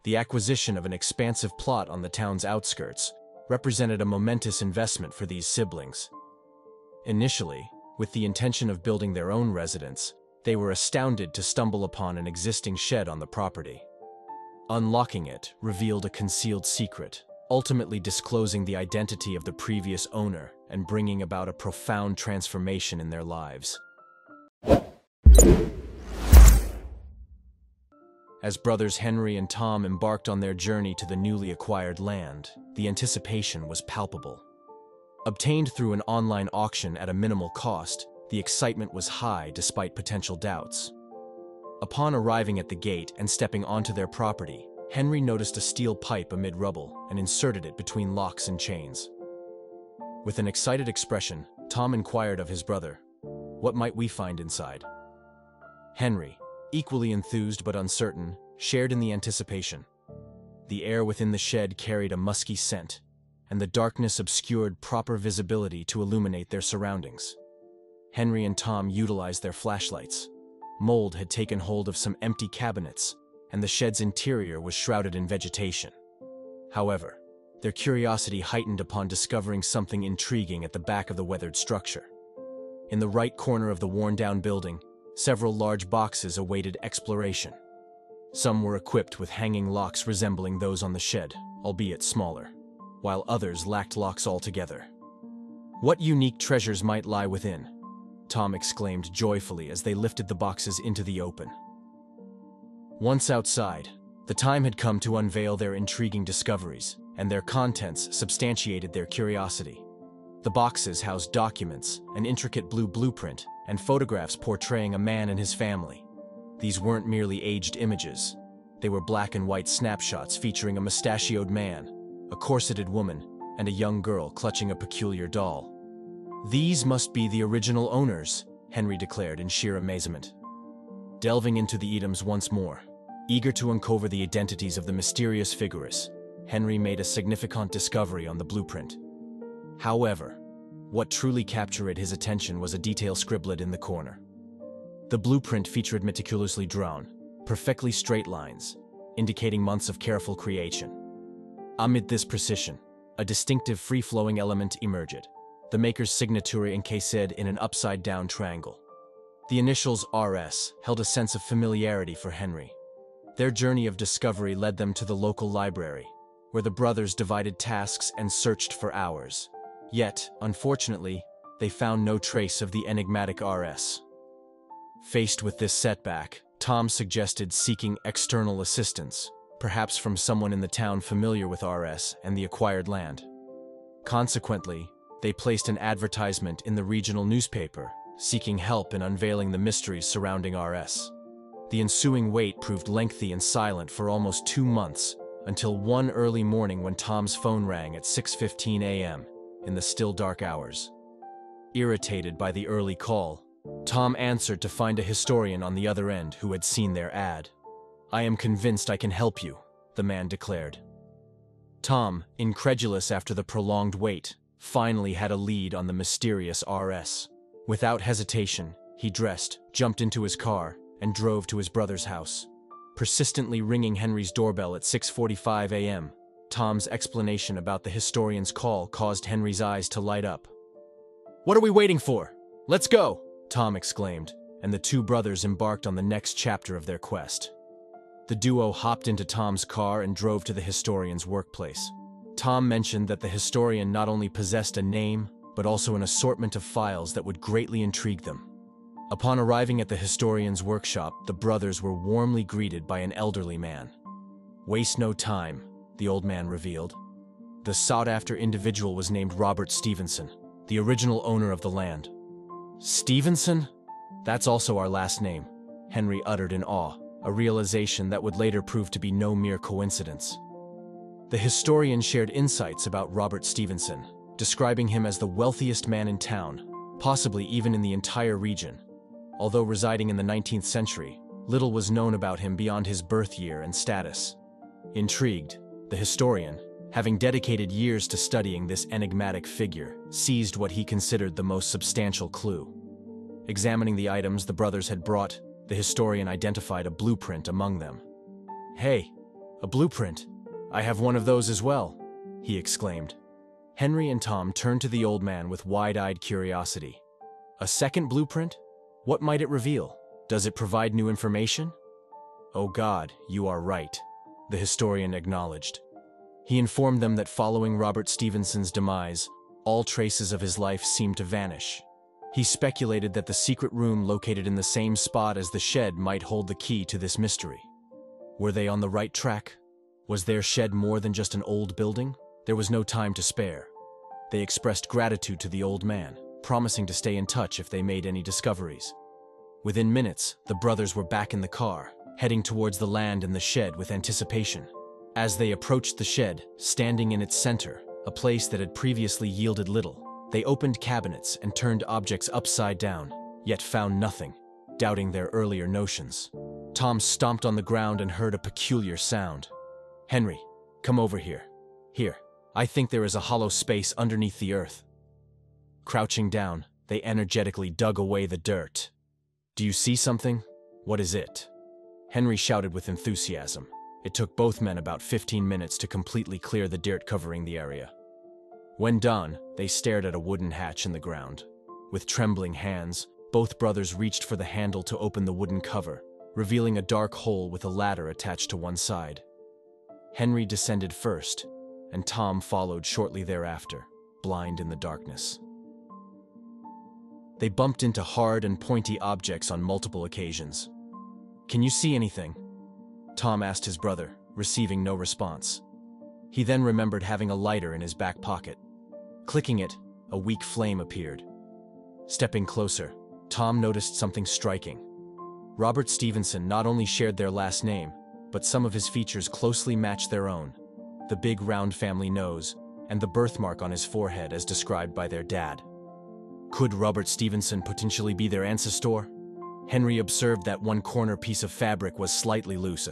The acquisition of an expansive plot on the town's outskirts represented a momentous investment for these siblings. Initially, with the intention of building their own residence, they were astounded to stumble upon an existing shed on the property. Unlocking it revealed a concealed secret, ultimately disclosing the identity of the previous owner and bringing about a profound transformation in their lives. As brothers Henry and Tom embarked on their journey to the newly acquired land, the anticipation was palpable. Obtained through an online auction at a minimal cost, the excitement was high despite potential doubts. Upon arriving at the gate and stepping onto their property, Henry noticed a steel pipe amid rubble and inserted it between locks and chains. With an excited expression, Tom inquired of his brother, "What might we find inside?" Henry, equally enthused but uncertain, shared in the anticipation. The air within the shed carried a musky scent, and the darkness obscured proper visibility to illuminate their surroundings. Henry and Tom utilized their flashlights. Mold had taken hold of some empty cabinets, and the shed's interior was shrouded in vegetation. However, their curiosity heightened upon discovering something intriguing at the back of the weathered structure. In the right corner of the worn-down building, several large boxes awaited exploration. Some were equipped with hanging locks resembling those on the shed, albeit smaller, while others lacked locks altogether. "What unique treasures might lie within?" Tom exclaimed joyfully as they lifted the boxes into the open. Once outside, the time had come to unveil their intriguing discoveries, and their contents substantiated their curiosity. The boxes housed documents, an intricate blue blueprint, and photographs portraying a man and his family. These weren't merely aged images. They were black and white snapshots featuring a mustachioed man, a corseted woman, and a young girl clutching a peculiar doll. "These must be the original owners," Henry declared in sheer amazement. Delving into the items once more, eager to uncover the identities of the mysterious figures, Henry made a significant discovery on the blueprint. However, what truly captured his attention was a detail scribbled in the corner. The blueprint featured meticulously drawn, perfectly straight lines, indicating months of careful creation. Amid this precision, a distinctive free-flowing element emerged, the maker's signature encased in an upside-down triangle. The initials RS held a sense of familiarity for Henry. Their journey of discovery led them to the local library, where the brothers divided tasks and searched for hours. Yet, unfortunately, they found no trace of the enigmatic RS. Faced with this setback, Tom suggested seeking external assistance, perhaps from someone in the town familiar with RS and the acquired land. Consequently, they placed an advertisement in the regional newspaper, seeking help in unveiling the mysteries surrounding RS. The ensuing wait proved lengthy and silent for almost 2 months, until one early morning when Tom's phone rang at 6:15 a.m. in the still dark hours. Irritated by the early call, Tom answered to find a historian on the other end who had seen their ad. "I am convinced I can help you," the man declared. Tom, incredulous after the prolonged wait, finally had a lead on the mysterious RS. Without hesitation, he dressed, jumped into his car, and drove to his brother's house. Persistently ringing Henry's doorbell at 6:45 a.m., Tom's explanation about the historian's call caused Henry's eyes to light up. "What are we waiting for? Let's go!" Tom exclaimed, and the two brothers embarked on the next chapter of their quest. The duo hopped into Tom's car and drove to the historian's workplace. Tom mentioned that the historian not only possessed a name, but also an assortment of files that would greatly intrigue them. Upon arriving at the historian's workshop, the brothers were warmly greeted by an elderly man. "Waste no time," the old man revealed. The sought-after individual was named Robert Stevenson, the original owner of the land. "Stevenson? That's also our last name," Henry uttered in awe, a realization that would later prove to be no mere coincidence. The historian shared insights about Robert Stevenson, describing him as the wealthiest man in town, possibly even in the entire region. Although residing in the 19th century, little was known about him beyond his birth year and status. Intrigued, the historian, having dedicated years to studying this enigmatic figure, seized what he considered the most substantial clue. Examining the items the brothers had brought, the historian identified a blueprint among them. "Hey, A blueprint. I have one of those as well, he exclaimed. Henry and Tom turned to the old man with wide-eyed curiosity. A second blueprint? What might it reveal? Does it provide new information? Oh God, you are right, the historian acknowledged. He informed them that following Robert Stevenson's demise, all traces of his life seemed to vanish. He speculated that the secret room located in the same spot as the shed might hold the key to this mystery. Were they on the right track? Was their shed more than just an old building? There was no time to spare. They expressed gratitude to the old man, promising to stay in touch if they made any discoveries. Within minutes, the brothers were back in the car, heading towards the land and the shed with anticipation. As they approached the shed, standing in its center, a place that had previously yielded little, they opened cabinets and turned objects upside down, yet found nothing, doubting their earlier notions. Tom stomped on the ground and heard a peculiar sound. Henry, come over here. Here, I think there is a hollow space underneath the earth. Crouching down, they energetically dug away the dirt. Do you see something? What is it? Henry shouted with enthusiasm. It took both men about 15 minutes to completely clear the dirt covering the area. When done, they stared at a wooden hatch in the ground. With trembling hands, both brothers reached for the handle to open the wooden cover, revealing a dark hole with a ladder attached to one side. Henry descended first, and Tom followed shortly thereafter, blind in the darkness. They bumped into hard and pointy objects on multiple occasions. Can you see anything? Tom asked his brother, receiving no response. He then remembered having a lighter in his back pocket. Clicking it, a weak flame appeared. Stepping closer, Tom noticed something striking. Robert Stevenson not only shared their last name, but some of his features closely matched their own. The big round family nose, and the birthmark on his forehead as described by their dad. Could Robert Stevenson potentially be their ancestor? Henry observed that one corner piece of fabric was slightly loose.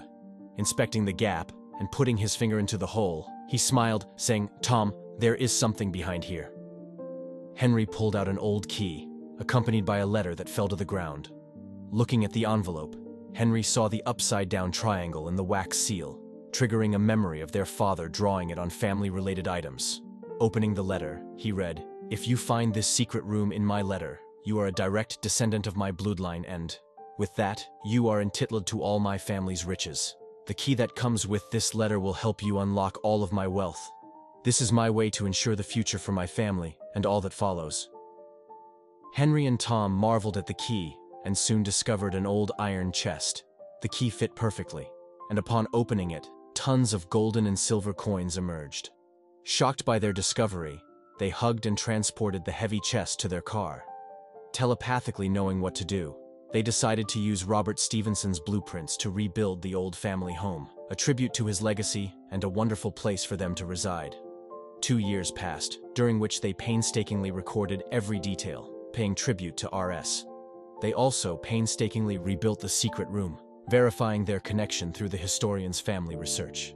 Inspecting the gap and putting his finger into the hole, he smiled, saying, "Tom, there is something behind here." Henry pulled out an old key, accompanied by a letter that fell to the ground. Looking at the envelope, Henry saw the upside-down triangle in the wax seal, triggering a memory of their father drawing it on family-related items. Opening the letter, he read, "If you find this secret room in my letter, you are a direct descendant of my bloodline and, with that, you are entitled to all my family's riches. The key that comes with this letter will help you unlock all of my wealth. This is my way to ensure the future for my family and all that follows." Henry and Tom marveled at the key and soon discovered an old iron chest. The key fit perfectly, and upon opening it, tons of golden and silver coins emerged. Shocked by their discovery, they hugged and transported the heavy chest to their car. Telepathically knowing what to do, they decided to use Robert Stevenson's blueprints to rebuild the old family home, a tribute to his legacy and a wonderful place for them to reside. 2 years passed, during which they painstakingly recorded every detail, paying tribute to R.S. They also painstakingly rebuilt the secret room, verifying their connection through the historian's family research.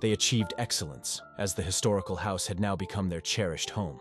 They achieved excellence, as the historical house had now become their cherished home.